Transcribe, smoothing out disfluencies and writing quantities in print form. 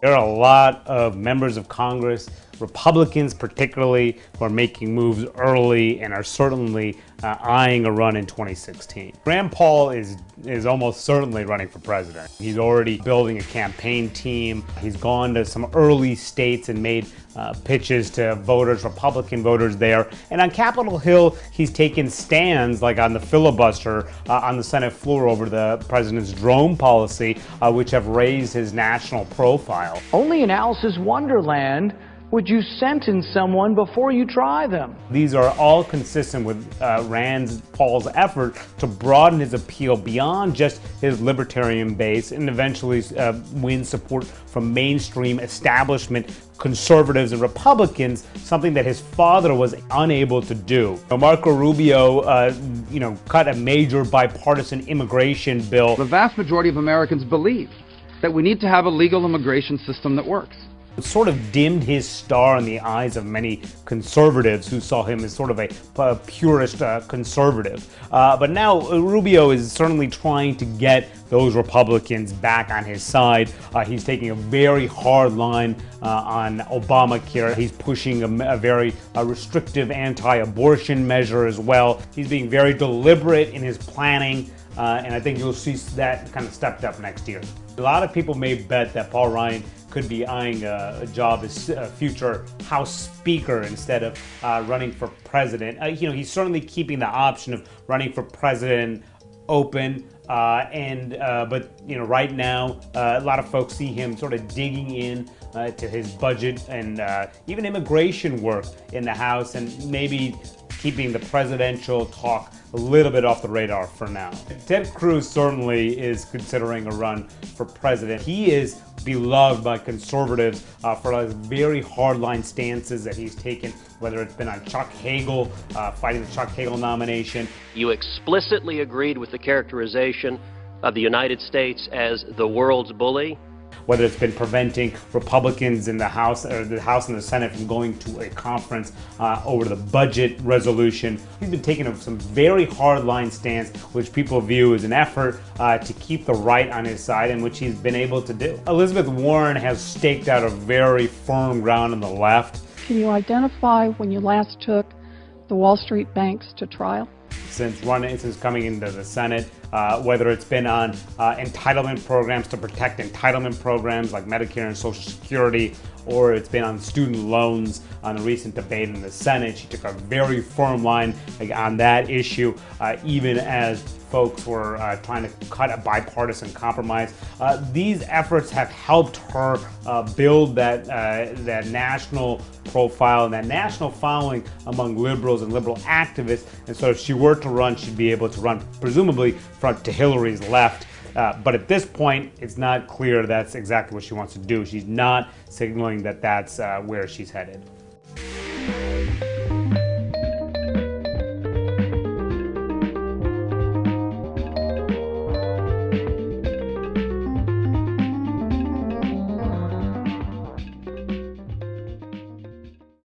There are a lot of members of Congress, Republicans particularly, who are making moves early and are certainly eyeing a run in 2016. Rand Paul is almost certainly running for president. He's already building a campaign team. He's gone to some early states and made pitches to voters, Republican voters there. And on Capitol Hill, he's taken stands, like on the filibuster on the Senate floor over the president's drone policy, which have raised his national profile. Only in Alice's Wonderland would you sentence someone before you try them. These are all consistent with Rand Paul's effort to broaden his appeal beyond just his libertarian base and eventually win support from mainstream establishment conservatives and Republicans, something that his father was unable to do. Marco Rubio, cut a major bipartisan immigration bill. The vast majority of Americans believe that we need to have a legal immigration system that works. It sort of dimmed his star in the eyes of many conservatives who saw him as sort of a purist conservative. But now Rubio is certainly trying to get those Republicans back on his side. He's taking a very hard line on Obamacare. He's pushing a very restrictive anti-abortion measure as well. He's being very deliberate in his planning, and I think you'll see that kind of stepped up next year. A lot of people may bet that Paul Ryan could be eyeing a job as a future House Speaker instead of running for president. He's certainly keeping the option of running for president open, but right now a lot of folks see him sort of digging in to his budget and even immigration work in the House, and maybe keeping the presidential talk a little bit off the radar for now. Ted Cruz certainly is considering a run for president. He is beloved by conservatives for his very hardline stances that he's taken, whether it's been on Chuck Hagel, fighting the Chuck Hagel nomination. You explicitly agreed with the characterization of the United States as the world's bully. Whether it's been preventing Republicans in the House or the House and the Senate from going to a conference over the budget resolution. He's been taking some very hardline stance, which people view as an effort to keep the right on his side, and which he's been able to do. Elizabeth Warren has staked out a very firm ground on the left. Can you identify when you last took the Wall Street banks to trial? Since coming into the Senate, whether it's been on entitlement programs to protect entitlement programs like Medicare and Social Security, or it's been on student loans on the recent debate in the Senate. She took a very firm line on that issue, even as folks were trying to cut a bipartisan compromise. These efforts have helped her build that national profile and that national following among liberals and liberal activists. And so if she were to run, she'd be able to run presumably to Hillary's left. But at this point, it's not clear that's exactly what she wants to do. She's not signaling that that's where she's headed.